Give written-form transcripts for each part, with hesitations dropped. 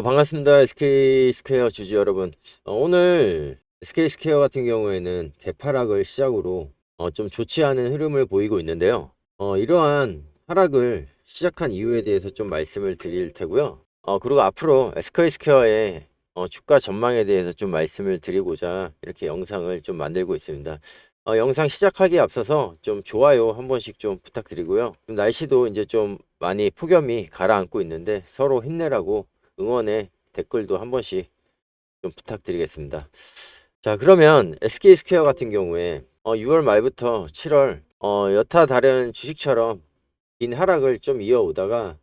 반갑습니다. SK 스퀘어 주주 여러분. 오늘 SK 스퀘어 같은 경우에는 개파락을 시작으로 좀 좋지 않은 흐름을 보이고 있는데요. 이러한 하락을 시작한 이유에 대해서 좀 말씀을 드릴 테고요. 그리고 앞으로 SK 스퀘어의 주가 전망에 대해서 좀 말씀을 드리고자 이렇게 영상을 좀 만들고 있습니다. 영상 시작하기에 앞서서 좀 좋아요 한 번씩 좀 부탁드리고요. 날씨도 이제 좀 많이 폭염이 가라앉고 있는데 서로 힘내라고 응원의 댓글도 한 번씩 좀 부탁드리겠습니다. 자, 그러면 SK 스퀘어 같은 경우에 6월 말부터 7월 여타 다른 주식처럼 긴 하락을 좀 이어오다가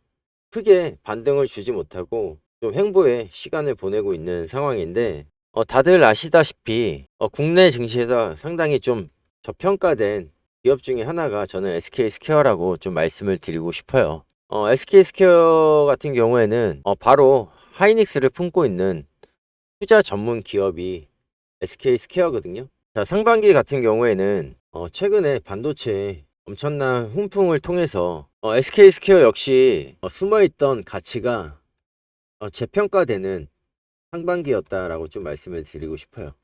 크게 반등을 주지 못하고 좀 횡보의 시간을 보내고 있는 상황인데, 다들 아시다시피 국내 증시에서 상당히 좀 저평가된 기업 중에 하나가 저는 SK 스퀘어라고 좀 말씀을 드리고 싶어요. SK 스퀘어 같은 경우에는 바로 하이닉스를 품고 있는 투자 전문 기업이 SK 스퀘어거든요. 자, 상반기 같은 경우에는 최근에 반도체 엄청난 훈풍을 통해서 SK 스퀘어 역시 숨어있던 가치가 재평가되는 상반기였다라고 좀 말씀을 드리고 싶어요.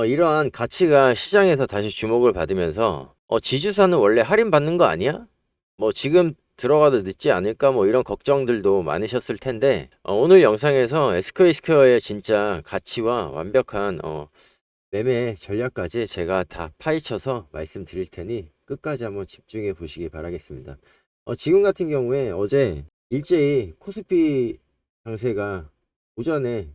이러한 가치가 시장에서 다시 주목을 받으면서 지주사는 원래 할인받는 거 아니야? 뭐 지금 들어가도 늦지 않을까 뭐 이런 걱정들도 많으셨을 텐데, 오늘 영상에서 SK 스퀘어의 진짜 가치와 완벽한 매매 전략까지 제가 다 파헤쳐서 말씀드릴 테니 끝까지 한번 집중해 보시기 바라겠습니다. 지금 같은 경우에 어제 일제히 코스피 장세가 오전에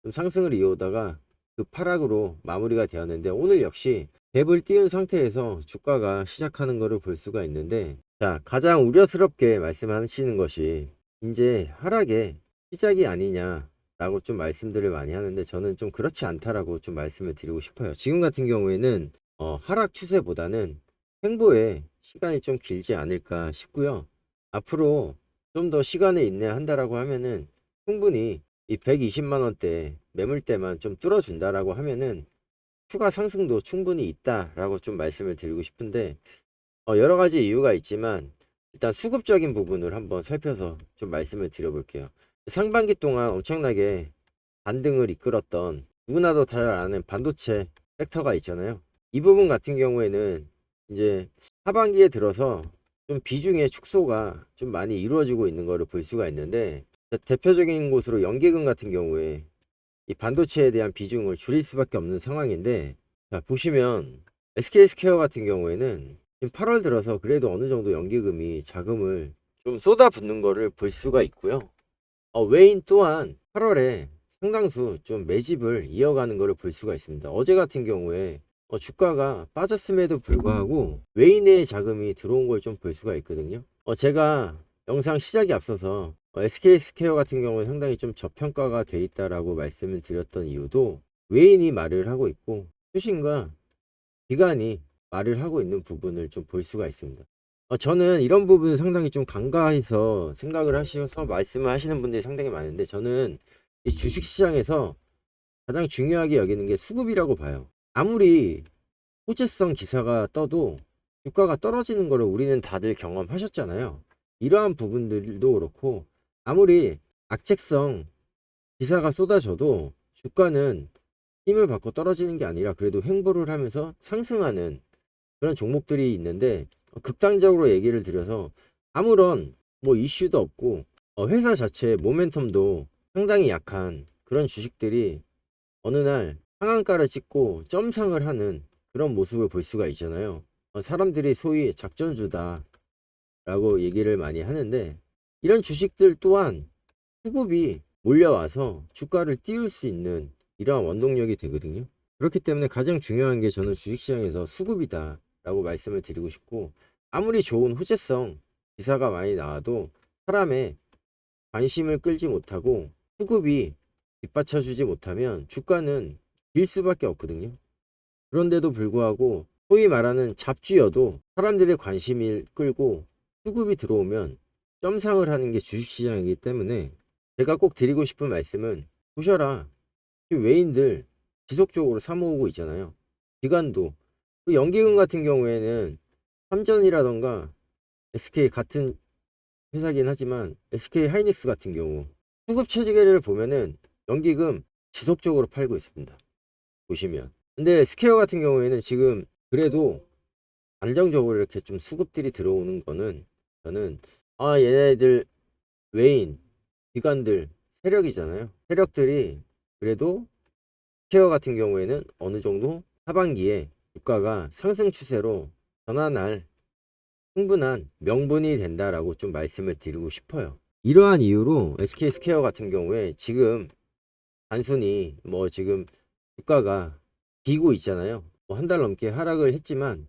좀 상승을 이어오다가 급하락으로 마무리가 되었는데, 오늘 역시 갭을 띄운 상태에서 주가가 시작하는 것을 볼 수가 있는데, 자, 가장 우려스럽게 말씀하시는 것이 이제 하락의 시작이 아니냐 라고 좀 말씀들을 많이 하는데, 저는 좀 그렇지 않다라고 좀 말씀을 드리고 싶어요. 지금 같은 경우에는 하락 추세보다는 횡보의 시간이 좀 길지 않을까 싶고요. 앞으로 좀 더 시간을 인내한다라고 하면은 충분히 이 120만 원대 매물대만 좀 뚫어준다라고 하면은 추가 상승도 충분히 있다라고 좀 말씀을 드리고 싶은데, 여러 가지 이유가 있지만 일단 수급적인 부분을 한번 살펴서 좀 말씀을 드려볼게요. 상반기 동안 엄청나게 반등을 이끌었던 누구나도 잘 아는 반도체 섹터가 있잖아요. 이 부분 같은 경우에는 이제 하반기에 들어서 좀 비중의 축소가 좀 많이 이루어지고 있는 것을 볼 수가 있는데, 대표적인 곳으로 연계금 같은 경우에 이 반도체에 대한 비중을 줄일 수밖에 없는 상황인데, 자, 보시면 SK 스퀘어 같은 경우에는 지금 8월 들어서 그래도 어느 정도 연계금이 자금을 좀 쏟아붓는 거를 볼 수가 있고요. 외인 또한 8월에 상당수 좀 매집을 이어가는 것을 볼 수가 있습니다. 어제 같은 경우에 주가가 빠졌음에도 불구하고 외인의 자금이 들어온 걸 좀 볼 수가 있거든요. 제가 영상 시작에 앞서서 SK 스퀘어 같은 경우는 상당히 좀 저평가가 돼 있다라고 말씀을 드렸던 이유도 외인이 말을 하고 있고 수신과 기관이 말을 하고 있는 부분을 좀 볼 수가 있습니다. 저는 이런 부분을 상당히 좀 간과해서 생각을 하셔서 말씀을 하시는 분들이 상당히 많은데, 저는 이 주식 시장에서 가장 중요하게 여기는 게 수급이라고 봐요. 아무리 호재성 기사가 떠도 주가가 떨어지는 거를 우리는 다들 경험하셨잖아요. 이러한 부분들도 그렇고, 아무리 악재성 기사가 쏟아져도 주가는 힘을 받고 떨어지는 게 아니라 그래도 횡보를 하면서 상승하는 그런 종목들이 있는데, 극단적으로 얘기를 드려서 아무런 뭐 이슈도 없고 회사 자체의 모멘텀도 상당히 약한 그런 주식들이 어느 날 상한가를 찍고 점상을 하는 그런 모습을 볼 수가 있잖아요. 사람들이 소위 작전주다 라고 얘기를 많이 하는데, 이런 주식들 또한 수급이 몰려와서 주가를 띄울 수 있는 이러한 원동력이 되거든요. 그렇기 때문에 가장 중요한 게 저는 주식시장에서 수급이다 라고 말씀을 드리고 싶고, 아무리 좋은 호재성 기사가 많이 나와도 사람의 관심을 끌지 못하고 수급이 뒷받쳐 주지 못하면 주가는 길 수밖에 없거든요. 그런데도 불구하고 소위 말하는 잡주여도 사람들의 관심을 끌고 수급이 들어오면 점상을 하는 게 주식시장이기 때문에, 제가 꼭 드리고 싶은 말씀은 보셔라. 외인들 지속적으로 사모으고 있잖아요. 기관도. 그 연기금 같은 경우에는 삼전이라던가 SK 같은 회사긴 하지만 SK 하이닉스 같은 경우 수급 체계를 보면은 연기금 지속적으로 팔고 있습니다. 보시면. 근데 스퀘어 같은 경우에는 지금 그래도 안정적으로 이렇게 좀 수급들이 들어오는 거는 저는 얘네들 외인 기관들 세력이잖아요. 세력들이 그래도 스퀘어 같은 경우에는 어느 정도 하반기에 주가가 상승 추세로 전환할 충분한 명분이 된다라고 좀 말씀을 드리고 싶어요. 이러한 이유로 SK 스퀘어 같은 경우에 지금 단순히 뭐 지금 주가가 비고 있잖아요. 뭐 한 달 넘게 하락을 했지만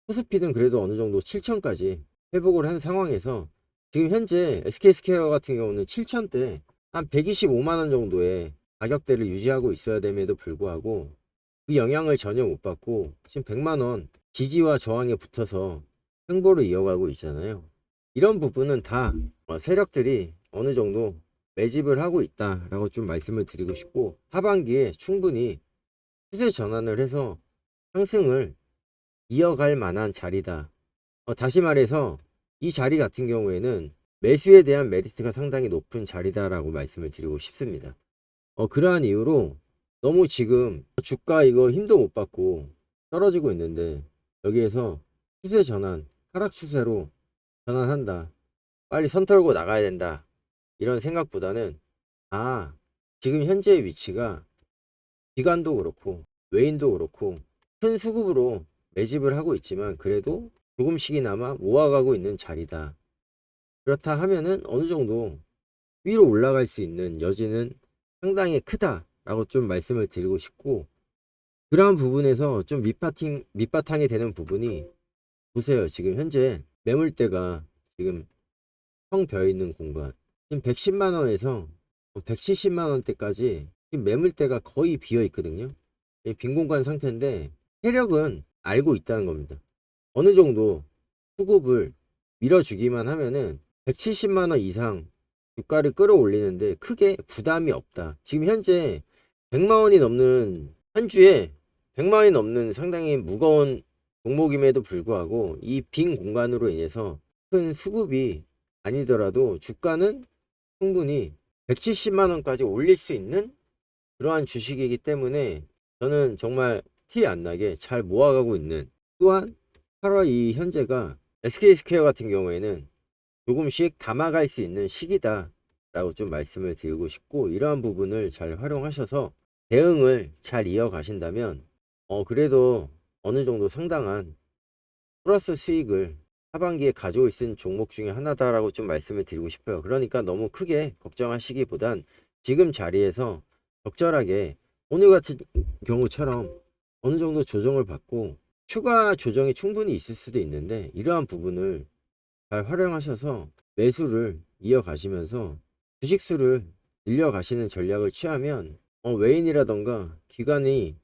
코스피는 그래도 어느 정도 7천까지 회복을 한 상황에서 지금 현재 SK 스퀘어 같은 경우는 7천대 한 125만 원 정도의 가격대를 유지하고 있어야 됨에도 불구하고 그 영향을 전혀 못 받고 지금 100만 원 지지와 저항에 붙어서 횡보를 이어가고 있잖아요. 이런 부분은 다 세력들이 어느 정도 매집을 하고 있다라고 좀 말씀을 드리고 싶고, 하반기에 충분히 추세 전환을 해서 상승을 이어갈 만한 자리다. 다시 말해서 이 자리 같은 경우에는 매수에 대한 메리트가 상당히 높은 자리다라고 말씀을 드리고 싶습니다. 그러한 이유로 너무 지금 주가 이거 힘도 못 받고 떨어지고 있는데 여기에서 추세 전환, 하락 추세로 전환한다, 빨리 선 털고 나가야 된다, 이런 생각보다는 지금 현재의 위치가 기관도 그렇고 외인도 그렇고 큰 수급으로 매집을 하고 있지만 그래도 조금씩이나마 모아가고 있는 자리다. 그렇다 하면은 어느 정도 위로 올라갈 수 있는 여지는 상당히 크다라고 좀 말씀을 드리고 싶고, 그러한 부분에서 좀 밑바탕이 되는 부분이, 보세요. 지금 현재 매물대가 지금 텅 비어 있는 공간, 지금 110만 원에서 170만 원대까지 지금 매물대가 거의 비어 있거든요. 빈 공간 상태인데 세력은 알고 있다는 겁니다. 어느 정도 수급을 밀어주기만 하면은 170만 원 이상 주가를 끌어올리는데 크게 부담이 없다. 지금 현재 100만 원이 넘는, 한 주에 100만 원이 넘는 상당히 무거운 종목임에도 불구하고 이 빈 공간으로 인해서 큰 수급이 아니더라도 주가는 충분히 170만 원까지 올릴 수 있는 그러한 주식이기 때문에 저는 정말 티 안 나게 잘 모아가고 있는, 또한 8월 이 현재가 SK 스퀘어 같은 경우에는 조금씩 담아갈 수 있는 시기다 라고 좀 말씀을 드리고 싶고, 이러한 부분을 잘 활용하셔서 대응을 잘 이어가신다면 그래도 어느 정도 상당한 플러스 수익을 하반기에 가져올 수 있는 종목 중에 하나다라고 좀 말씀을 드리고 싶어요. 그러니까 너무 크게 걱정하시기보단 지금 자리에서 적절하게 오늘 같은 경우처럼 어느 정도 조정을 받고 추가 조정이 충분히 있을 수도 있는데, 이러한 부분을 잘 활용하셔서 매수를 이어가시면서 주식수를 늘려가시는 전략을 취하면 외인이라던가 기관이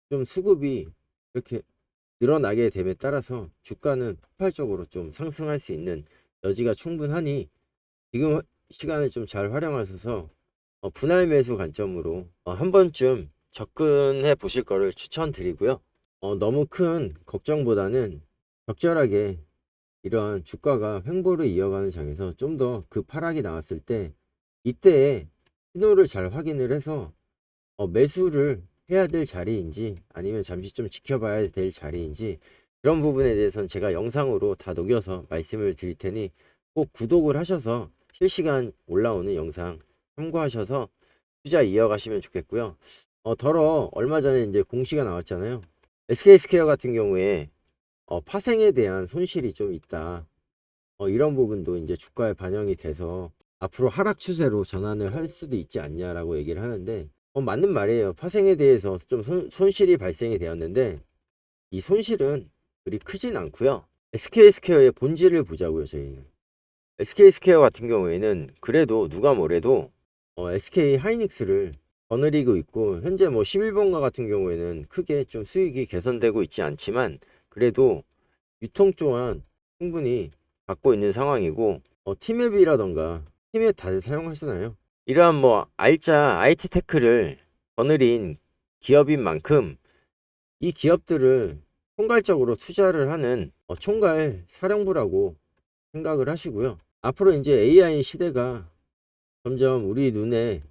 좀 수급이 이렇게 늘어나게 됨에 따라서 주가는 폭발적으로 좀 상승할 수 있는 여지가 충분하니 지금 시간을 좀 잘 활용하셔서 분할 매수 관점으로 한 번쯤 접근해 보실 거를 추천드리고요. 너무 큰 걱정보다는 적절하게 이러한 주가가 횡보를 이어가는 장에서 좀 더 급하락이 나왔을 때 이때에 신호를 잘 확인을 해서 매수를 해야 될 자리인지 아니면 잠시 좀 지켜봐야 될 자리인지, 그런 부분에 대해서는 제가 영상으로 다 녹여서 말씀을 드릴 테니 꼭 구독을 하셔서 실시간 올라오는 영상 참고하셔서 투자 이어가시면 좋겠고요. 얼마 전에 이제 공시가 나왔잖아요. SK 스퀘어 같은 경우에 파생에 대한 손실이 좀 있다. 이런 부분도 이제 주가에 반영이 돼서 앞으로 하락 추세로 전환을 할 수도 있지 않냐라고 얘기를 하는데, 맞는 말이에요. 파생에 대해서 좀 손실이 발생이 되었는데 이 손실은 그리 크진 않고요. SK 스퀘어의 본질을 보자고요. 저희는 SK 스퀘어 같은 경우에는 그래도 누가 뭐래도 SK 하이닉스를 거느리고 있고, 현재 뭐 11번가 같은 경우에는 크게 좀 수익이 개선되고 있지 않지만 그래도 유통 또한 충분히 갖고 있는 상황이고, 티맵이라던가 티맵 다들 사용하시나요? 이러한 뭐 알짜 IT 테크를 거느린 기업인 만큼 이 기업들을 총괄적으로 투자를 하는 총괄 사령부라고 생각을 하시고요. 앞으로 이제 AI 시대가 점점 우리 눈에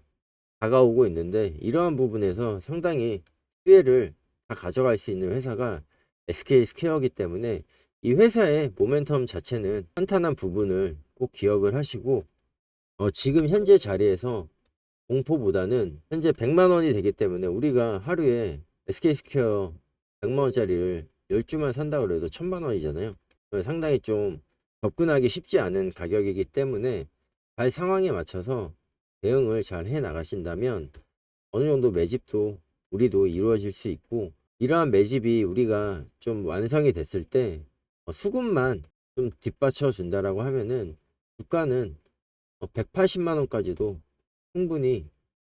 다가오고 있는데, 이러한 부분에서 상당히 수혜를 다 가져갈 수 있는 회사가 SK스퀘어이기 때문에 이 회사의 모멘텀 자체는 탄탄한 부분을 꼭 기억을 하시고, 지금 현재 자리에서 공포보다는 현재 100만 원이 되기 때문에 우리가 하루에 SK스퀘어 100만 원짜리를 10주만 산다 그래도 1000만 원이잖아요. 상당히 좀 접근하기 쉽지 않은 가격이기 때문에 발 상황에 맞춰서 대응을 잘 해 나가신다면 어느 정도 매집도 우리도 이루어질 수 있고, 이러한 매집이 우리가 좀 완성이 됐을 때 수급만 좀 뒷받쳐 준다라고 하면은 주가는 180만 원까지도 충분히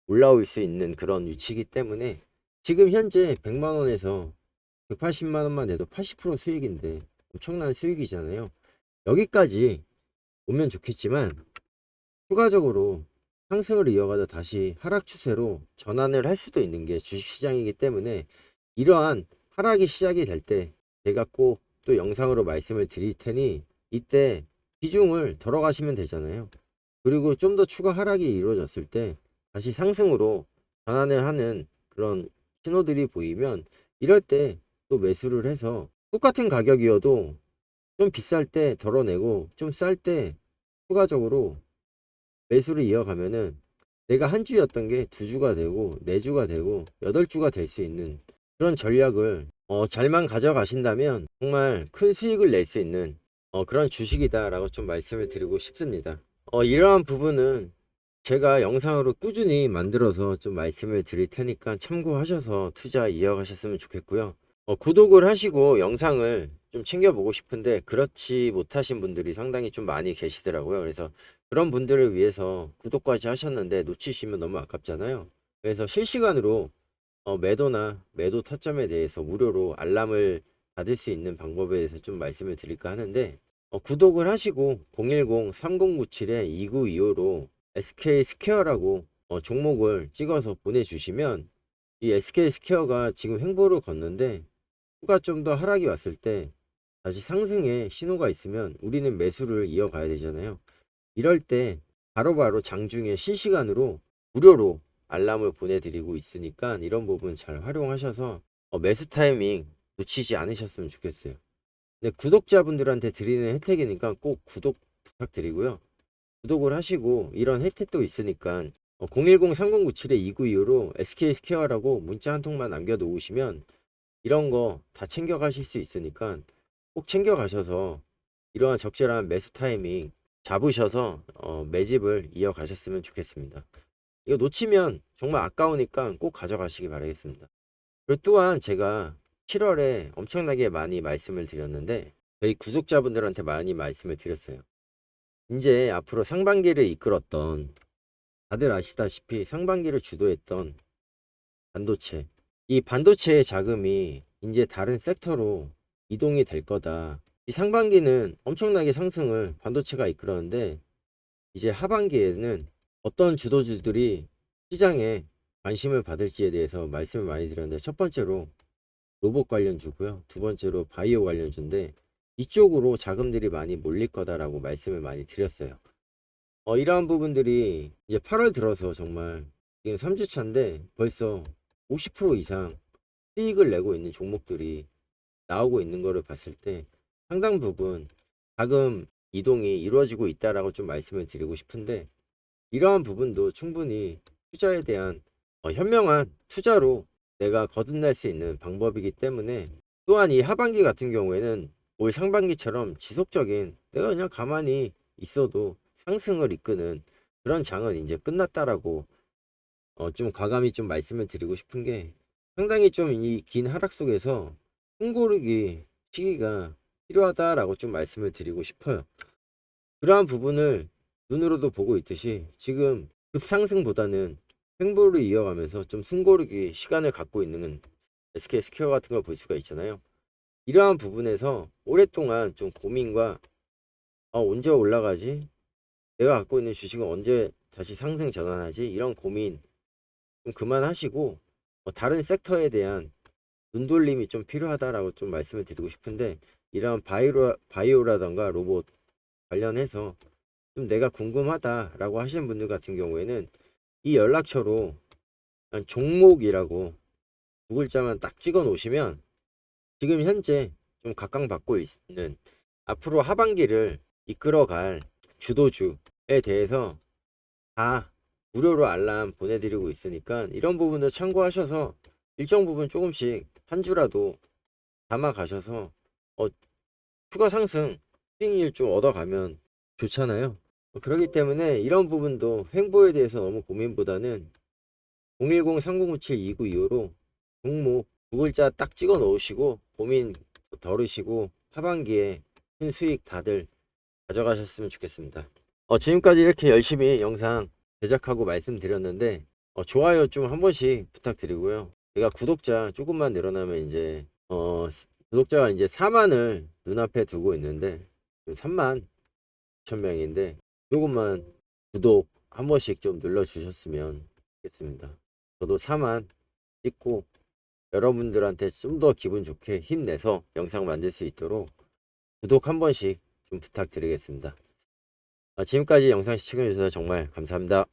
올라올 수 있는 그런 위치이기 때문에, 지금 현재 100만 원에서 180만 원만 내도 80% 수익인데 엄청난 수익이잖아요. 여기까지 오면 좋겠지만 추가적으로 상승을 이어가다 다시 하락 추세로 전환을 할 수도 있는 게 주식시장이기 때문에, 이러한 하락이 시작이 될 때 제가 꼭 또 영상으로 말씀을 드릴 테니 이때 비중을 덜어 가시면 되잖아요. 그리고 좀 더 추가 하락이 이루어졌을 때 다시 상승으로 전환을 하는 그런 신호들이 보이면, 이럴 때 또 매수를 해서 똑같은 가격이어도 좀 비쌀 때 덜어내고 좀 쌀 때 추가적으로 매수를 이어가면은 내가 한 주였던 게 두 주가 되고 네 주가 되고 8주가 될 수 있는 그런 전략을 잘만 가져가신다면 정말 큰 수익을 낼 수 있는 그런 주식이다 라고 좀 말씀을 드리고 싶습니다. 이러한 부분은 제가 영상으로 꾸준히 만들어서 좀 말씀을 드릴 테니까 참고하셔서 투자 이어가셨으면 좋겠고요. 구독을 하시고 영상을 좀 챙겨보고 싶은데 그렇지 못하신 분들이 상당히 좀 많이 계시더라고요. 그래서 그런 분들을 위해서 구독까지 하셨는데 놓치시면 너무 아깝잖아요. 그래서 실시간으로 매도나 매도 타점에 대해서 무료로 알람을 받을 수 있는 방법에 대해서 좀 말씀을 드릴까 하는데, 구독을 하시고 010-3097-2925로 SK스퀘어라고 종목을 찍어서 보내주시면, 이 SK스퀘어가 지금 횡보를 걷는데 추가 좀 더 하락이 왔을 때 다시 상승의 신호가 있으면 우리는 매수를 이어가야 되잖아요. 이럴 때 바로바로 장중에 실시간으로 무료로 알람을 보내드리고 있으니까 이런 부분 잘 활용하셔서 매수 타이밍 놓치지 않으셨으면 좋겠어요. 근데 구독자분들한테 드리는 혜택이니까 꼭 구독 부탁드리고요. 구독을 하시고 이런 혜택도 있으니까 010-3097-2925로 SK스퀘어라고 문자 한 통만 남겨 놓으시면 이런 거 다 챙겨 가실 수 있으니까 꼭 챙겨 가셔서 이러한 적절한 매수 타이밍 잡으셔서 매집을 이어가셨으면 좋겠습니다. 이거 놓치면 정말 아까우니까 꼭 가져가시기 바라겠습니다. 그리고 또한 제가 7월에 엄청나게 많이 말씀을 드렸는데 저희 구독자분들한테 많이 말씀을 드렸어요. 이제 앞으로 상반기를 이끌었던, 다들 아시다시피 상반기를 주도했던 반도체, 이 반도체의 자금이 이제 다른 섹터로 이동이 될 거다. 이 상반기는 엄청나게 상승을 반도체가 이끌었는데 이제 하반기에는 어떤 주도주들이 시장에 관심을 받을지에 대해서 말씀을 많이 드렸는데, 첫 번째로 로봇 관련주고요. 두 번째로 바이오 관련주인데 이쪽으로 자금들이 많이 몰릴 거다라고 말씀을 많이 드렸어요. 이러한 부분들이 이제 8월 들어서 정말 지금 3주 차인데 벌써 50% 이상 수익을 내고 있는 종목들이 나오고 있는 거를 봤을 때 상당 부분 자금 이동이 이루어지고 있다라고 좀 말씀을 드리고 싶은데, 이러한 부분도 충분히 투자에 대한 현명한 투자로 내가 거듭날 수 있는 방법이기 때문에, 또한 이 하반기 같은 경우에는 올 상반기처럼 지속적인 내가 그냥 가만히 있어도 상승을 이끄는 그런 장은 이제 끝났다라고 좀 과감히 좀 말씀을 드리고 싶은 게, 상당히 좀 이 긴 하락 속에서 숨고르기 시기가 필요하다라고 좀 말씀을 드리고 싶어요. 그러한 부분을 눈으로도 보고 있듯이 지금 급상승보다는 횡보를 이어가면서 좀 숨고르기 시간을 갖고 있는 SK스퀘어 같은 걸 볼 수가 있잖아요. 이러한 부분에서 오랫동안 좀 고민과 언제 올라가지? 내가 갖고 있는 주식은 언제 다시 상승 전환하지? 이런 고민 좀 그만하시고 다른 섹터에 대한 눈돌림이 좀 필요하다라고 좀 말씀을 드리고 싶은데, 이러한 바이오라던가 로봇 관련해서 좀 내가 궁금하다라고 하시는 분들 같은 경우에는 이 연락처로 종목이라고 두 글자만 딱 찍어 놓으시면 지금 현재 좀 각광받고 있는 앞으로 하반기를 이끌어갈 주도주에 대해서 다 무료로 알람 보내드리고 있으니까 이런 부분도 참고하셔서 일정 부분 조금씩 한 주라도 담아 가셔서 추가 상승 수익률 좀 얻어가면 좋잖아요. 그렇기 때문에 이런 부분도 횡보에 대해서 너무 고민보다는 010-3057-2925로 종목 두 글자 딱 찍어 놓으시고 고민 덜으시고 하반기에 큰 수익 다들 가져가셨으면 좋겠습니다. 지금까지 이렇게 열심히 영상 제작하고 말씀드렸는데 좋아요 좀 한 번씩 부탁드리고요. 제가 구독자 조금만 늘어나면 이제 구독자가 이제 4만을 눈앞에 두고 있는데 3만 2천 명인데 조금만 구독 한 번씩 좀 눌러 주셨으면 좋겠습니다. 저도 4만 찍고 여러분들한테 좀 더 기분 좋게 힘내서 영상 만들 수 있도록 구독 한 번씩 좀 부탁드리겠습니다. 지금까지 영상 시청해 주셔서 정말 감사합니다.